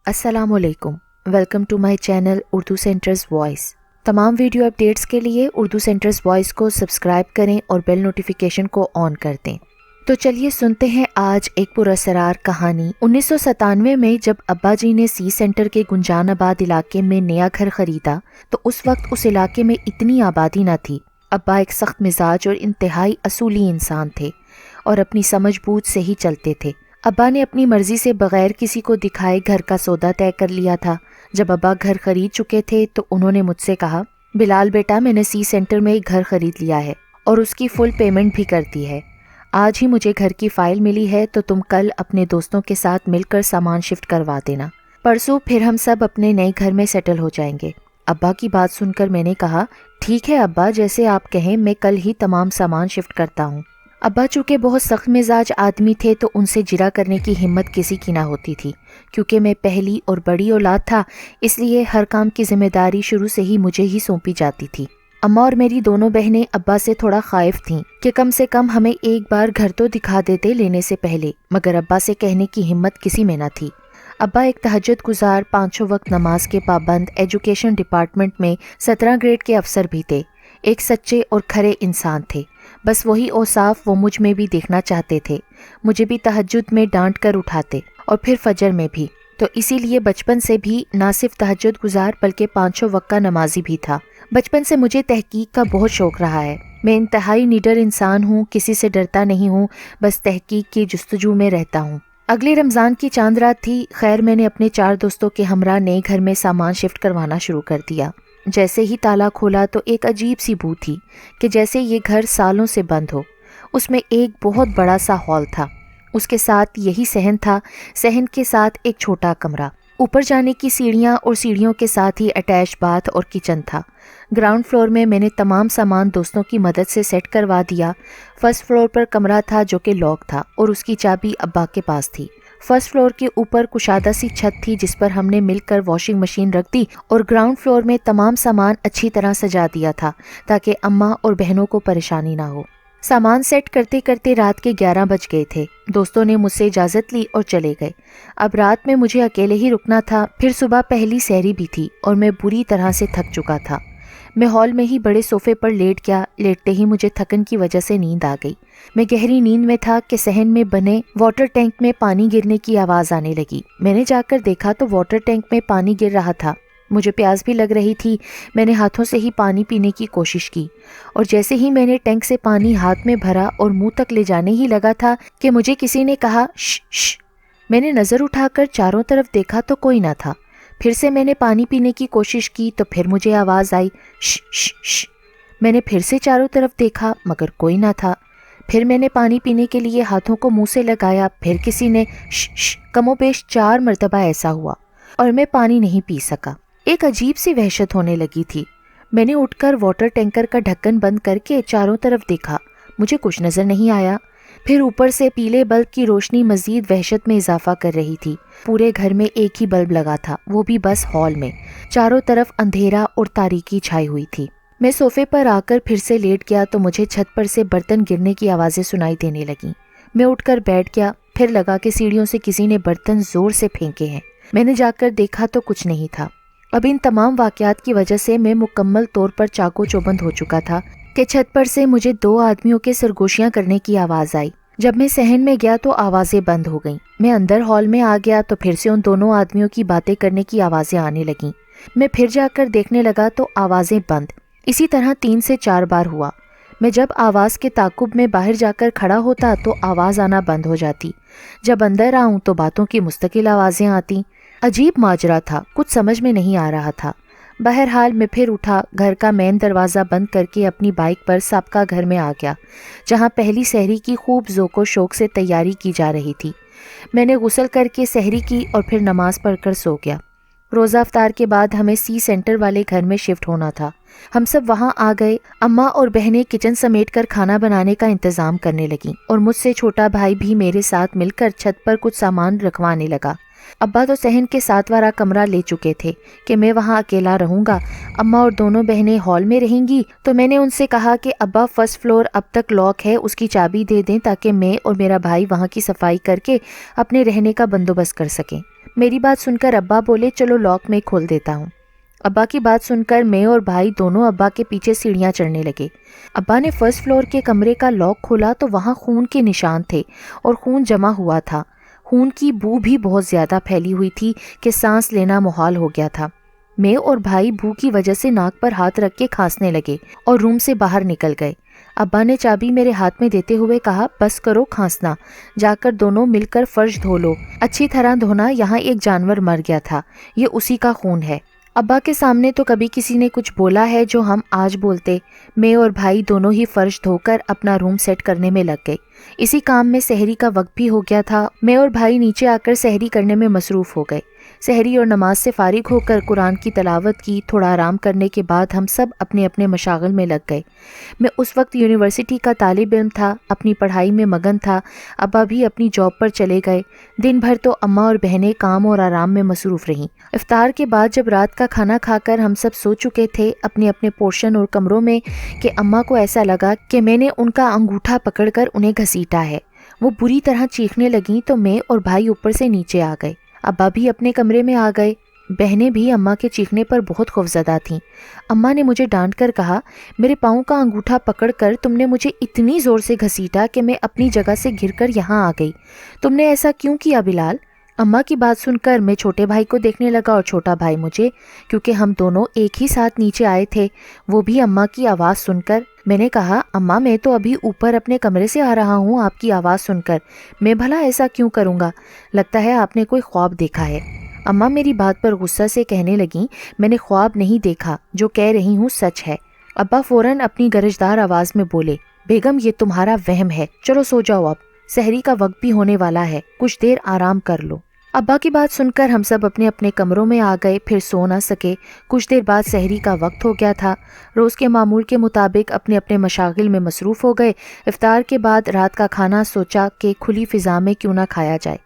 अस्सलामुअलैकुम, welcome to my channel Urdu centres voice. तमाम video updates के लिए उर्दू सेंटर्स वॉइस को सब्सक्राइब करें और बेल नोटिफिकेशन को ऑन कर दें। तो चलिए सुनते हैं आज एक पुरस्रार कहानी। 1997 में जब अब्बा जी ने सी सेंटर के गुंजानाबाद इलाके में नया घर खरीदा तो उस वक्त उस इलाके में इतनी आबादी न थी। अब्बा एक सख्त मिजाज और इंतहाई असूली इंसान थे और अपनी समझ बूझ से ही चलते थे। अब्बा ने अपनी मर्जी से बगैर किसी को दिखाए घर का सौदा तय कर लिया था। जब अब्बा घर खरीद चुके थे तो उन्होंने मुझसे कहा, बिलाल बेटा, मैंने सी सेंटर में एक घर खरीद लिया है और उसकी फुल पेमेंट भी कर दी है। आज ही मुझे घर की फाइल मिली है तो तुम कल अपने दोस्तों के साथ मिलकर सामान शिफ्ट करवा देना। परसों फिर हम सब अपने नए घर में सेटल हो जाएंगे। अब्बा की बात सुनकर मैंने कहा, ठीक है अब्बा, जैसे आप कहें, मैं कल ही तमाम सामान शिफ्ट करता हूँ। अब्बा चूँकि बहुत सख्त मिजाज आदमी थे तो उनसे जिरा करने की हिम्मत किसी की ना होती थी। क्योंकि मैं पहली और बड़ी औलाद था, इसलिए हर काम की जिम्मेदारी शुरू से ही मुझे ही सौंपी जाती थी। अम्मा और मेरी दोनों बहनें अब्बा से थोड़ा खाइफ थीं कि कम से कम हमें एक बार घर तो दिखा देते लेने से पहले, मगर अब्बा से कहने की हिम्मत किसी में न थी। अब्बा एक तहज्जुद गुजार, 5 वक्त नमाज के पाबंद, एजुकेशन डिपार्टमेंट में 17 ग्रेड के अफसर भी थे। एक सच्चे और खरे इंसान थे। बस वही औसाफ वो मुझ में भी देखना चाहते थे। मुझे भी तहज्जुद में डांट कर उठाते और फिर फजर में भी। तो इसीलिए बचपन से भी ना सिर्फ तहज्जुद गुजार बल्कि 5 वक्त का नमाजी भी था। बचपन से मुझे तहकीक का बहुत शौक रहा है। मैं इंतहाई निडर इंसान हूँ, किसी से डरता नहीं हूँ, बस तहकीक की जुस्तजू में रहता हूँ। अगले रमज़ान की चांद रात थी। खैर, मैंने अपने 4 दोस्तों के हमरा नए घर में सामान शिफ्ट करवाना शुरू कर दिया। जैसे ही ताला खोला तो एक अजीब सी बू थी कि जैसे ये घर सालों से बंद हो। उसमें एक बहुत बड़ा सा हॉल था, उसके साथ यही सहन था, सहन के साथ एक छोटा कमरा, ऊपर जाने की सीढ़ियाँ और सीढ़ियों के साथ ही अटैच बाथ और किचन था। ग्राउंड फ्लोर में मैंने तमाम सामान दोस्तों की मदद से सेट करवा दिया। फर्स्ट फ्लोर पर कमरा था जो कि लॉक था और उसकी चाबी अब्बा के पास थी। फर्स्ट फ्लोर के ऊपर कुशादा सी छत थी जिस पर हमने मिलकर वॉशिंग मशीन रख दी और ग्राउंड फ्लोर में तमाम सामान अच्छी तरह सजा दिया था ताकि अम्मा और बहनों को परेशानी ना हो। सामान सेट करते करते रात के 11 बज गए थे। दोस्तों ने मुझसे इजाज़त ली और चले गए। अब रात में मुझे अकेले ही रुकना था। फिर सुबह पहली सहरी भी थी और मैं बुरी तरह से थक चुका था। मैं हॉल में ही बड़े सोफे पर लेट गया। लेटते ही मुझे थकन की वजह से नींद आ गई। मैं गहरी नींद में था कि सहन में बने वाटर टैंक में पानी गिरने की आवाज़ आने लगी। मैंने जाकर देखा तो वाटर टैंक में पानी गिर रहा था। मुझे प्यास भी लग रही थी। मैंने हाथों से ही पानी पीने की कोशिश की और जैसे ही मैंने टैंक से पानी हाथ में भरा और मुंह तक ले जाने ही लगा था कि मुझे किसी ने कहा, श्श। मैंने नज़र उठाकर चारों तरफ देखा तो कोई ना था। फिर से मैंने पानी पीने की कोशिश की तो फिर मुझे आवाज़ आई, श्श। मैंने फिर से चारों तरफ देखा मगर कोई ना था। फिर मैंने पानी पीने के लिए हाथों को मुंह से लगाया। फिर किसी ने श्श। कमोबेश 4 मरतबा ऐसा हुआ और मैं पानी नहीं पी सका। एक अजीब सी वहशत होने लगी थी। मैंने उठकर वाटर टैंकर का ढक्कन बंद करके चारों तरफ देखा। मुझे कुछ नज़र नहीं आया। फिर ऊपर से पीले बल्ब की रोशनी मजीद वहशत में इजाफा कर रही थी। पूरे घर में एक ही बल्ब लगा था, वो भी बस हॉल में। चारों तरफ अंधेरा और तारीकी छाई हुई थी। मैं सोफे पर आकर फिर से लेट गया तो मुझे छत पर से बर्तन गिरने की आवाज़ें सुनाई देने लगीं। मैं उठकर बैठ गया। फिर लगा कि सीढ़ियों से किसी ने बर्तन जोर से फेंके हैं। मैंने जाकर देखा तो कुछ नहीं था। अब इन तमाम वाक़यात की वजह से मैं मुकम्मल तौर पर चाको चौबंद हो चुका था कि छत पर से मुझे 2 आदमियों के सरगोशियां करने की आवाज़ आई। जब मैं सहन में गया तो आवाज़ें बंद हो गईं। मैं अंदर हॉल में आ गया तो फिर से उन दोनों आदमियों की बातें करने की आवाज़ें आने लगीं। मैं फिर जाकर देखने लगा तो आवाज़ें बंद। इसी तरह 3 से 4 बार हुआ। मैं जब आवाज़ के ताकुब में बाहर जाकर खड़ा होता तो आवाज़ आना बंद हो जाती। जब अंदर आऊँ तो बातों की मुस्तकिल आवाज़ें आती। अजीब माजरा था, कुछ समझ में नहीं आ रहा था। बहरहाल मैं फिर उठा, घर का मेन दरवाज़ा बंद करके अपनी बाइक पर सबका घर में आ गया जहाँ पहली सहरी की खूब ज़ोको शौक से तैयारी की जा रही थी। मैंने गुस्ल करके सहरी की और फिर नमाज़ पढ़कर सो गया। रोज़ा अफ्तार के बाद हमें सी सेंटर वाले घर में शिफ्ट होना था। हम सब वहाँ आ गए। अम्मा और बहनें किचन समेट कर खाना बनाने का इंतज़ाम करने लगीं और मुझसे छोटा भाई भी मेरे साथ मिलकर छत पर कुछ सामान रखवाने लगा। अब्बा तो सहन के 7 वाला कमरा ले चुके थे कि मैं वहाँ अकेला रहूँगा। अम्मा और दोनों बहनें हॉल में रहेंगी। तो मैंने उनसे कहा कि अब्बा फर्स्ट फ्लोर अब तक लॉक है, उसकी चाबी दे दें ताकि मैं और मेरा भाई वहाँ की सफाई करके अपने रहने का बंदोबस्त कर सकें। मेरी बात सुनकर अब्बा बोले चलो लॉक मैं खोल देता हूँ। अब्बा की बात सुनकर मैं और भाई दोनों अब्बा के पीछे सीढ़ियाँ चढ़ने लगे। अब्बा ने फर्स्ट फ्लोर के कमरे का लॉक खोला तो वहाँ खून के निशान थे और खून जमा हुआ था। खून की बू भी बहुत ज़्यादा फैली हुई थी कि सांस लेना मुहाल हो गया था। मैं और भाई बू की वजह से नाक पर हाथ रख के खांसने लगे और रूम से बाहर निकल गए। अब्बा ने चाबी मेरे हाथ में देते हुए कहा, बस करो खांसना, जाकर दोनों मिलकर फर्श धो लो, अच्छी तरह धोना, यहाँ एक जानवर मर गया था, ये उसी का खून है। अब्बा के सामने तो कभी किसी ने कुछ बोला है जो हम आज बोलते। मैं और भाई दोनों ही फर्श धोकर अपना रूम सेट करने में लग गए। इसी काम में सहरी का वक्त भी हो गया था। मैं और भाई नीचे आकर सहरी करने में मसरूफ़ हो गए। सहरी और नमाज से फारिग होकर कुरान की तलावत की। थोड़ा आराम करने के बाद हम सब अपने अपने मशागल में लग गए। मैं उस वक्त यूनिवर्सिटी का तालिब इल्म था, अपनी पढ़ाई में मगन था। अब्बा भी अपनी जॉब पर चले गए। दिन भर तो अम्मा और बहनें काम और आराम में मसरूफ़ रहीं। इफ्तार के बाद जब रात का खाना खाकर हम सब सो चुके थे अपने अपने पोर्शन और कमरों में कि अम्मा को ऐसा लगा कि मैंने उनका अंगूठा पकड़कर उन्हें घसीटा है। वो बुरी तरह चीखने लगीं तो मैं और भाई ऊपर से नीचे आ गए। अब्बा भी अपने कमरे में आ गए। बहनें भी अम्मा के चीखने पर बहुत खौफजदा थीं। अम्मा ने मुझे डांट कर कहा, मेरे पाँव का अंगूठा पकड़कर तुमने मुझे इतनी ज़ोर से घसीटा कि मैं अपनी जगह से गिरकर यहाँ आ गई। तुमने ऐसा क्यों किया बिलाल? अम्मा की बात सुनकर मैं छोटे भाई को देखने लगा और छोटा भाई मुझे, क्योंकि हम दोनों एक ही साथ नीचे आए थे। वो भी अम्मा की आवाज़ सुनकर। मैंने कहा, अम्मा मैं तो अभी ऊपर अपने कमरे से आ रहा हूँ आपकी आवाज़ सुनकर, मैं भला ऐसा क्यों करूँगा? लगता है आपने कोई ख्वाब देखा है। अम्मा मेरी बात पर गुस्सा से कहने लगीं, मैंने ख्वाब नहीं देखा, जो कह रही हूँ सच है। अब्बा फ़ौरन अपनी गरजदार आवाज़ में बोले, बेगम ये तुम्हारा वहम है, चलो सो जाओ, अब सहरी का वक्त भी होने वाला है, कुछ देर आराम कर लो। अब्बा की बात सुनकर हम सब अपने अपने कमरों में आ गए, फिर सो ना सके। कुछ देर बाद सहरी का वक्त हो गया था। रोज़ के मामूल के मुताबिक अपने अपने मशागिल में मसरूफ़ हो गए। इफ्तार के बाद रात का खाना सोचा कि खुली फ़िज़ा में क्यों ना खाया जाए,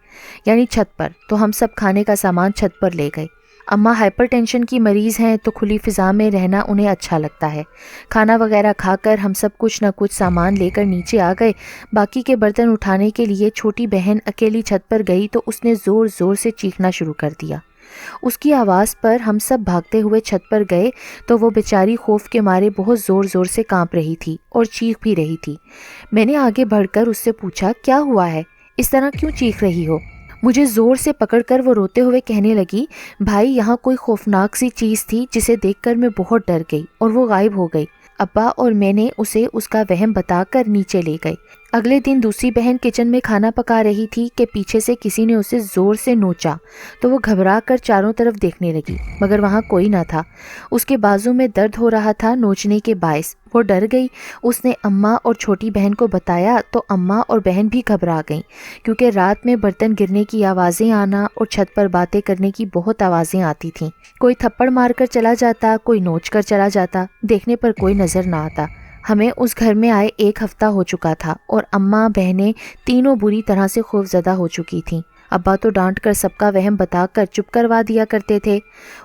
यानी छत पर, तो हम सब खाने का सामान छत पर ले गए। अम्मा हाइपरटेंशन की मरीज़ हैं तो खुली फ़िज़ा में रहना उन्हें अच्छा लगता है। खाना वगैरह खाकर हम सब कुछ न कुछ सामान लेकर नीचे आ गए। बाकी के बर्तन उठाने के लिए छोटी बहन अकेली छत पर गई तो उसने ज़ोर ज़ोर से चीखना शुरू कर दिया। उसकी आवाज़ पर हम सब भागते हुए छत पर गए तो वो बेचारी खौफ के मारे बहुत ज़ोर ज़ोर से काँप रही थी और चीख भी रही थी। मैंने आगे बढ़कर उससे पूछा, क्या हुआ है, इस तरह क्यों चीख रही हो? मुझे ज़ोर से पकड़कर वो रोते हुए कहने लगी, भाई यहाँ कोई खौफनाक सी चीज़ थी जिसे देखकर मैं बहुत डर गई और वो गायब हो गई। अब्बा और मैंने उसे उसका वहम बताकर नीचे ले गए। अगले दिन दूसरी बहन किचन में खाना पका रही थी कि पीछे से किसी ने उसे ज़ोर से नोचा तो वो घबरा कर चारों तरफ देखने लगी, मगर वहाँ कोई ना था। उसके बाजू में दर्द हो रहा था नोचने के बायस। वो डर गई। उसने अम्मा और छोटी बहन को बताया तो अम्मा और बहन भी घबरा गईं, क्योंकि रात में बर्तन गिरने की आवाज़ें आना और छत पर बातें करने की बहुत आवाज़ें आती थीं। कोई थप्पड़ मार कर चला जाता, कोई नोच कर चला जाता, देखने पर कोई नज़र ना आता। हमें उस घर में आए 1 हफ्ता हो चुका था और अम्मा बहनें तीनों बुरी तरह से खौफजदा हो चुकी थीं। अब्बा तो डांट कर सबका वहम बताकर चुप करवा दिया करते थे।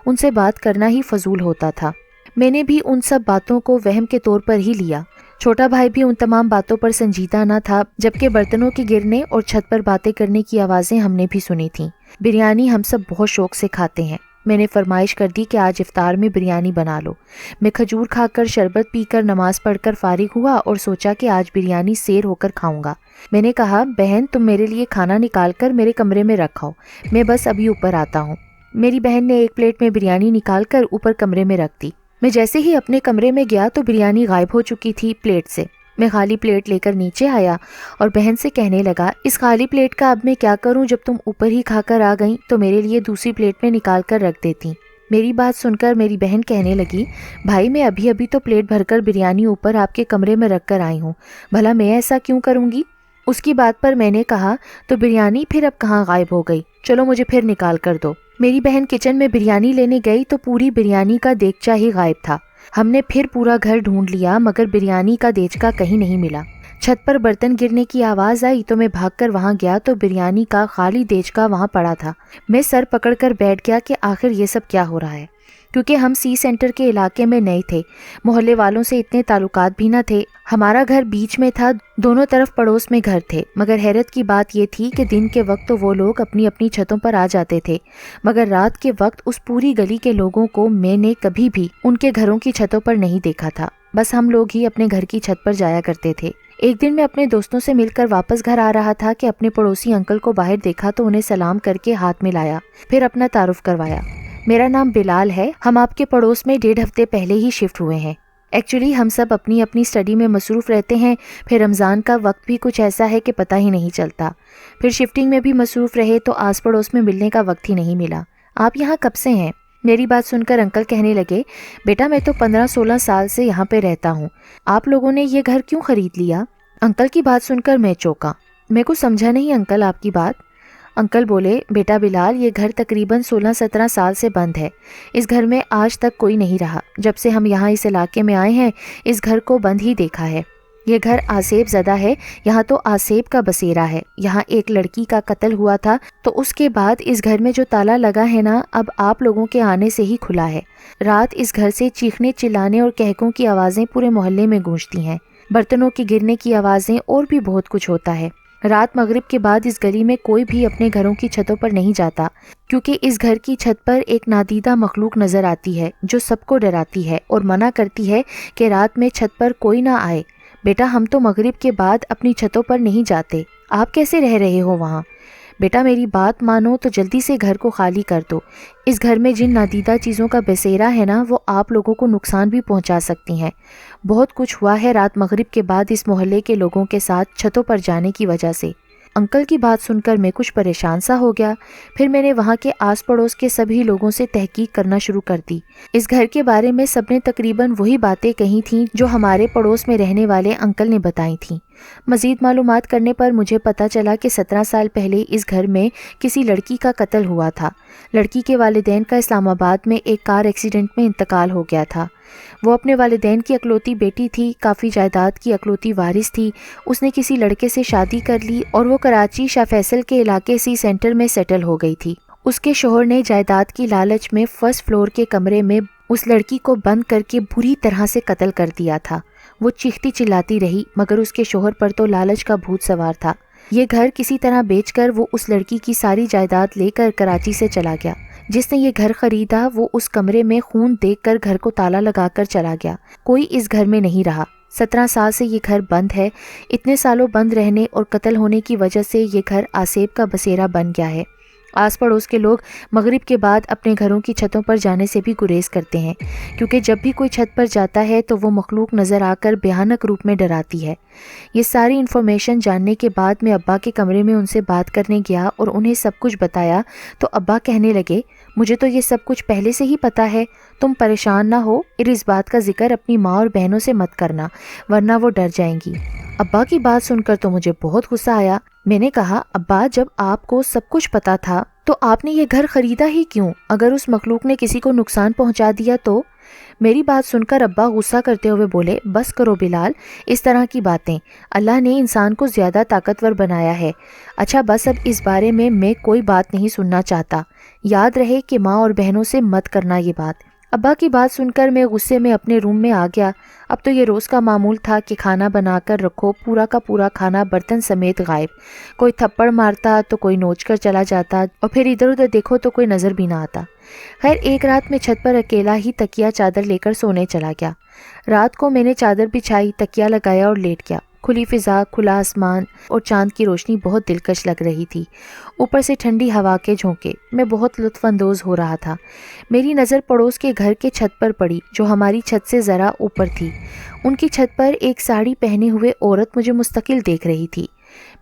उनसे बात करना ही फजूल होता था। मैंने भी उन सब बातों को वहम के तौर पर ही लिया। छोटा भाई भी उन तमाम बातों पर संजीदा न था, जबकि बर्तनों के गिरने और छत पर बातें करने की आवाज़ें हमने भी सुनी थीं। बिरयानी हम सब बहुत शौक़ से खाते हैं। मैंने फरमाइश कर दी कि आज इफ्तार में बिरयानी बना लो। मैं खजूर खाकर, शरबत पीकर, नमाज पढ़कर फारिग हुआ और सोचा कि आज बिरयानी सेर होकर खाऊंगा। मैंने कहा, बहन तुम मेरे लिए खाना निकाल कर मेरे कमरे में रखाओ, मैं बस अभी ऊपर आता हूँ। मेरी बहन ने 1 प्लेट में बिरयानी निकाल कर ऊपर कमरे में रख दी। मैं जैसे ही अपने कमरे में गया तो बिरयानी गायब हो चुकी थी प्लेट से। मैं खाली प्लेट लेकर नीचे आया और बहन से कहने लगा, इस खाली प्लेट का अब मैं क्या करूं? जब तुम ऊपर ही खाकर आ गई तो मेरे लिए दूसरी प्लेट में निकाल कर रख देती। मेरी बात सुनकर मेरी बहन कहने लगी, भाई मैं अभी अभी तो प्लेट भरकर बिरयानी ऊपर आपके कमरे में रख कर आई हूँ, भला मैं ऐसा क्यों करूँगी? उसकी बात पर मैंने कहा, तो बिरयानी फिर अब कहाँ गायब हो गई? चलो मुझे फिर निकाल कर दो। मेरी बहन किचन में बिरयानी लेने गई तो पूरी बिरयानी का देगचा ही गायब था। हमने फिर पूरा घर ढूंढ लिया मगर बिरयानी का देचका कहीं नहीं मिला। छत पर बर्तन गिरने की आवाज़ आई तो मैं भागकर वहां गया तो बिरयानी का खाली देचका वहां पड़ा था। मैं सर पकड़कर बैठ गया कि आखिर ये सब क्या हो रहा है। کیونکہ ہم سی سینٹر کے علاقے میں نئے تھے، محلے والوں سے اتنے تعلقات بھی نہ تھے۔ ہمارا گھر بیچ میں تھا، دونوں طرف پڑوس میں گھر تھے، مگر حیرت کی بات یہ تھی کہ دن کے وقت تو وہ لوگ اپنی اپنی چھتوں پر آ جاتے تھے، مگر رات کے وقت اس پوری گلی کے لوگوں کو میں نے کبھی بھی ان کے گھروں کی چھتوں پر نہیں دیکھا تھا۔ بس ہم لوگ ہی اپنے گھر کی چھت پر جایا کرتے تھے۔ ایک دن میں اپنے دوستوں سے مل کر واپس گھر آ رہا تھا کہ اپنے پڑوسی انکل کو باہر دیکھا تو انہیں سلام کر کے ہاتھ میں لایا، پھر اپنا تعارف کروایا۔ میرا نام بلال ہے، ہم آپ کے پڑوس میں 1.5 ہفتے پہلے ہی شفٹ ہوئے ہیں۔ ایکچولی ہم سب اپنی اپنی اسٹڈی میں مصروف رہتے ہیں، پھر رمضان کا وقت بھی کچھ ایسا ہے کہ پتہ ہی نہیں چلتا، پھر شفٹنگ میں بھی مصروف رہے تو آس پڑوس میں ملنے کا وقت ہی نہیں ملا۔ آپ یہاں کب سے ہیں؟ میری بات سن کر انکل کہنے لگے، بیٹا میں تو 15-16 سال سے یہاں پہ رہتا ہوں، آپ لوگوں نے یہ گھر کیوں خرید لیا؟ انکل کی بات سن کر میں چونکا، میں کو سمجھا نہیں انکل آپ کی بات۔ انکل بولے، بیٹا بلال یہ گھر تقریباً 16-17 سال سے بند ہے، اس گھر میں آج تک کوئی نہیں رہا، جب سے ہم یہاں اس علاقے میں آئے ہیں اس گھر کو بند ہی دیکھا ہے۔ یہ گھر آسیب زدہ ہے، یہاں تو آسیب کا بسیرا ہے، یہاں ایک لڑکی کا قتل ہوا تھا تو اس کے بعد اس گھر میں جو تالا لگا ہے نا اب آپ لوگوں کے آنے سے ہی کھلا ہے۔ رات اس گھر سے چیخنے چلانے اور کہکوں کی آوازیں پورے محلے میں گونجتی ہیں، برتنوں کے گرنے کی آوازیں اور بھی بہت کچھ ہوتا ہے۔ رات مغرب کے بعد اس گلی میں کوئی بھی اپنے گھروں کی چھتوں پر نہیں جاتا، کیونکہ اس گھر کی چھت پر ایک نادیدہ مخلوق نظر آتی ہے جو سب کو ڈراتی ہے اور منع کرتی ہے کہ رات میں چھت پر کوئی نہ آئے۔ بیٹا ہم تو مغرب کے بعد اپنی چھتوں پر نہیں جاتے، آپ کیسے رہ رہے ہو وہاں؟ بیٹا میری بات مانو تو جلدی سے گھر کو خالی کر دو، اس گھر میں جن نادیدہ چیزوں کا بسیرا ہے نا وہ آپ لوگوں کو نقصان بھی پہنچا سکتی ہیں۔ بہت کچھ ہوا ہے رات مغرب کے بعد اس محلے کے لوگوں کے ساتھ چھتوں پر جانے کی وجہ سے۔ انکل کی بات سن کر میں کچھ پریشان سا ہو گیا، پھر میں نے وہاں کے آس پڑوس کے سبھی لوگوں سے تحقیق کرنا شروع کر دی۔ اس گھر کے بارے میں سب نے تقریباً وہی باتیں کہی تھیں جو ہمارے پڑوس میں رہنے والے انکل نے بتائی تھیں۔ مزید معلومات کرنے پر مجھے پتہ چلا کہ 17 سال پہلے اس گھر میں کسی لڑکی کا قتل ہوا تھا۔ لڑکی کے والدین کا اسلام آباد میں ایک کار ایکسیڈنٹ میں انتقال ہو گیا تھا۔ وہ اپنے والدین کی اکلوتی بیٹی تھی، کافی جائیداد کی اکلوتی وارث تھی۔ اس نے کسی لڑکے سے شادی کر لی اور وہ کراچی شاہ فیصل کے علاقے سی سینٹر میں سیٹل ہو گئی تھی۔ اس کے شوہر نے جائیداد کی لالچ میں فرسٹ فلور کے کمرے میں اس لڑکی کو بند کر کے بری طرح سے قتل کر دیا تھا۔ وہ چیختی چلاتی رہی مگر اس کے شوہر پر تو لالچ کا بھوت سوار تھا۔ یہ گھر کسی طرح بیچ کر وہ اس لڑکی کی ساری جائیداد لے کر کراچی سے چلا گیا۔ جس نے یہ گھر خریدا وہ اس کمرے میں خون دیکھ کر گھر کو تالا لگا کر چلا گیا، کوئی اس گھر میں نہیں رہا۔ 17 سال سے یہ گھر بند ہے، اتنے سالوں بند رہنے اور قتل ہونے کی وجہ سے یہ گھر آسیب کا بسیرا بن گیا ہے۔ آس پڑوس کے لوگ مغرب کے بعد اپنے گھروں کی چھتوں پر جانے سے بھی گریز کرتے ہیں، کیونکہ جب بھی کوئی چھت پر جاتا ہے تو وہ مخلوق نظر آ کر بھیانک روپ میں ڈراتی ہے۔ یہ ساری انفارمیشن جاننے کے بعد میں ابا کے کمرے میں ان سے بات کرنے گیا اور انہیں سب کچھ بتایا تو ابا کہنے لگے، مجھے تو یہ سب کچھ پہلے سے ہی پتا ہے، تم پریشان نہ ہو اور اس بات کا ذکر اپنی ماں اور بہنوں سے مت کرنا ورنہ وہ ڈر جائیں گی۔ ابا کی بات سن کر تو مجھے بہت غصہ آیا۔ میں نے کہا، ابا جب آپ کو سب کچھ پتا تھا تو آپ نے یہ گھر خریدا ہی کیوں؟ اگر اس مخلوق نے کسی کو نقصان پہنچا دیا تو؟ میری بات سن کر ابا غصہ کرتے ہوئے بولے، بس کرو بلال، اس طرح کی باتیں، اللہ نے انسان کو زیادہ طاقتور بنایا ہے۔ اچھا بس اب اس بارے میں کوئی بات نہیں سننا چاہتا، یاد رہے کہ ماں اور بہنوں سے مت کرنا یہ بات۔ ابا کی بات سن کر میں غصے میں اپنے روم میں آ گیا۔ اب تو یہ روز کا معمول تھا کہ کھانا بنا کر رکھو، پورا کا پورا کھانا برتن سمیت غائب، کوئی تھپڑ مارتا تو کوئی نوچ کر چلا جاتا اور پھر ادھر ادھر دیکھو تو کوئی نظر بھی نہ آتا۔ خیر ایک رات میں چھت پر اکیلا ہی تکیہ چادر لے کر سونے چلا گیا۔ رات کو میں نے چادر بچھائی، تکیہ لگایا اور لیٹ گیا۔ کھلی فضا، کھلا آسمان اور چاند کی روشنی بہت دلکش لگ رہی تھی، اوپر سے ٹھنڈی ہوا کے جھونکے، میں بہت لطف اندوز ہو رہا تھا۔ میری نظر پڑوس کے گھر کے چھت پر پڑی جو ہماری چھت سے ذرا اوپر تھی۔ ان کی چھت پر ایک ساڑی پہنے ہوئے عورت مجھے مستقل دیکھ رہی تھی۔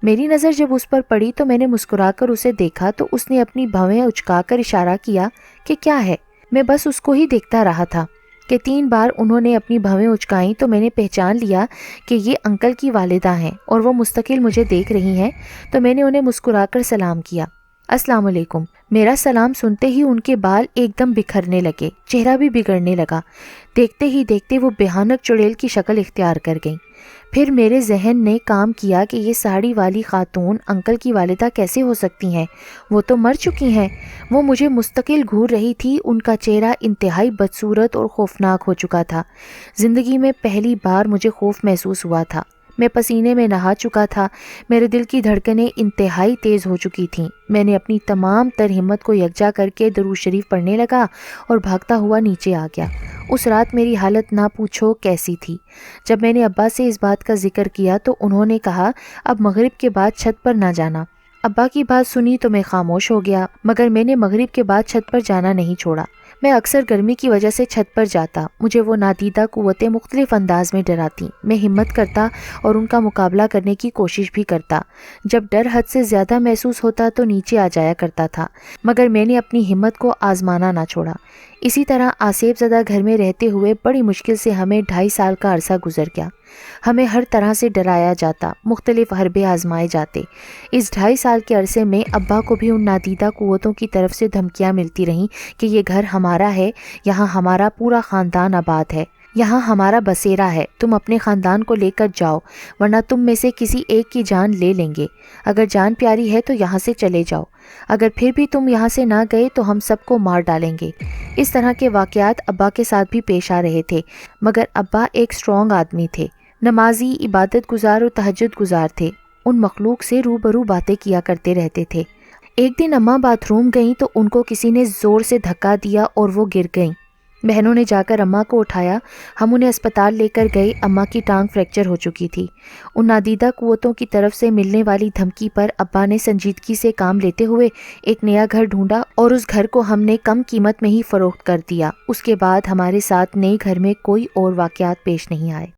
میری نظر جب اس پر پڑی تو میں نے مسکرا کر اسے دیکھا تو اس نے اپنی بھویں اچکا کر اشارہ کیا کہ کیا ہے۔ میں بس اس کو ہی دیکھتا رہا تھا کہ 3 بار انہوں نے اپنی بھویں اچکائیں تو میں نے پہچان لیا کہ یہ انکل کی والدہ ہیں اور وہ مستقل مجھے دیکھ رہی ہیں، تو میں نے انہیں مسکرا کر سلام کیا۔ अस्सलाम वालेकुम। मेरा सलाम सुनते ही उनके बाल एकदम बिखरने लगे, चेहरा भी बिगड़ने लगा। देखते ही देखते वो भयानक चुड़ैल की शक्ल इख्तियार कर गईं। फिर मेरे जहन ने काम किया कि ये साड़ी वाली खातून अंकल की वालिदा कैसे हो सकती हैं, वो तो मर चुकी हैं। वो मुझे मुस्तकिल घूर रही थी, उनका चेहरा इंतहाई बदसूरत और खौफनाक हो चुका था। ज़िंदगी में पहली बार मुझे खौफ महसूस हुआ था। मैं पसीने में नहा चुका था, मेरे दिल की धड़कनें इंतहाई तेज़ हो चुकी थीं। मैंने अपनी तमाम तर हिम्मत को यकजा करके दरूद शरीफ पढ़ने लगा और भागता हुआ नीचे आ गया। उस रात मेरी हालत ना पूछो कैसी थी। जब मैंने अब्बा से इस बात का जिक्र किया तो उन्होंने कहा, अब मगरिब के बाद छत पर ना जाना। अब्बा की बात सुनी तो मैं खामोश हो गया, मगर मैंने मगरिब के बाद छत पर जाना नहीं छोड़ा। मैं अक्सर गर्मी की वजह से छत पर जाता। मुझे वो नादीदा कुव्वतें मुख्तलिफ अंदाज में डराती। मैं हिम्मत करता और उनका मुकाबला करने की कोशिश भी करता। जब डर हद से ज़्यादा महसूस होता तो नीचे आ जाया करता था, मगर मैंने अपनी हिम्मत को आजमाना ना छोड़ा। इसी तरह आसेब ज़दा घर में रहते हुए बड़ी मुश्किल से हमें 2.5 साल का अरसा गुजर गया। हमें हर तरह से डराया जाता, मुख्तलिफ हरबे आजमाए जाते। इस 2.5 साल के अरसे में अब्बा को भी उन नादीदा कुव्वतों की तरफ से धमकियाँ मिलती रहीं कि ये घर हमारा है, यहाँ हमारा पूरा ख़ानदान आबाद है, यहाँ हमारा बसेरा है, तुम अपने ख़ानदान को लेकर जाओ वरना तुम में से किसी एक की जान ले लेंगे। अगर जान प्यारी है तो यहाँ से चले जाओ, अगर फिर भी तुम यहाँ से ना गए तो हम सबको मार डालेंगे। इस तरह के वाक़यात अब्बा के साथ भी पेश आ रहे थे, मगर अब्बा एक स्ट्रॉन्ग आदमी थे, नमाजी, इबादत गुजार और तहज्जुद गुजार थे। उन मखलूक से रूबरू बातें किया करते रहते थे। एक दिन अम्मा बाथरूम गईं तो उनको किसी ने ज़ोर से धक्का दिया और वो गिर गईं। बहनों ने जाकर अम्मा को उठाया, हम उन्हें अस्पताल लेकर गए। अम्मा की टांग फ्रैक्चर हो चुकी थी। उन नादीदा कुव्वतों की तरफ से मिलने वाली धमकी पर अब्बा ने संजीदगी से काम लेते हुए एक नया घर ढूंढा और उस घर को हमने कम कीमत में ही फ़रोख्त कर दिया। उसके बाद हमारे साथ नए घर में कोई और वाक़यात पेश नहीं आए।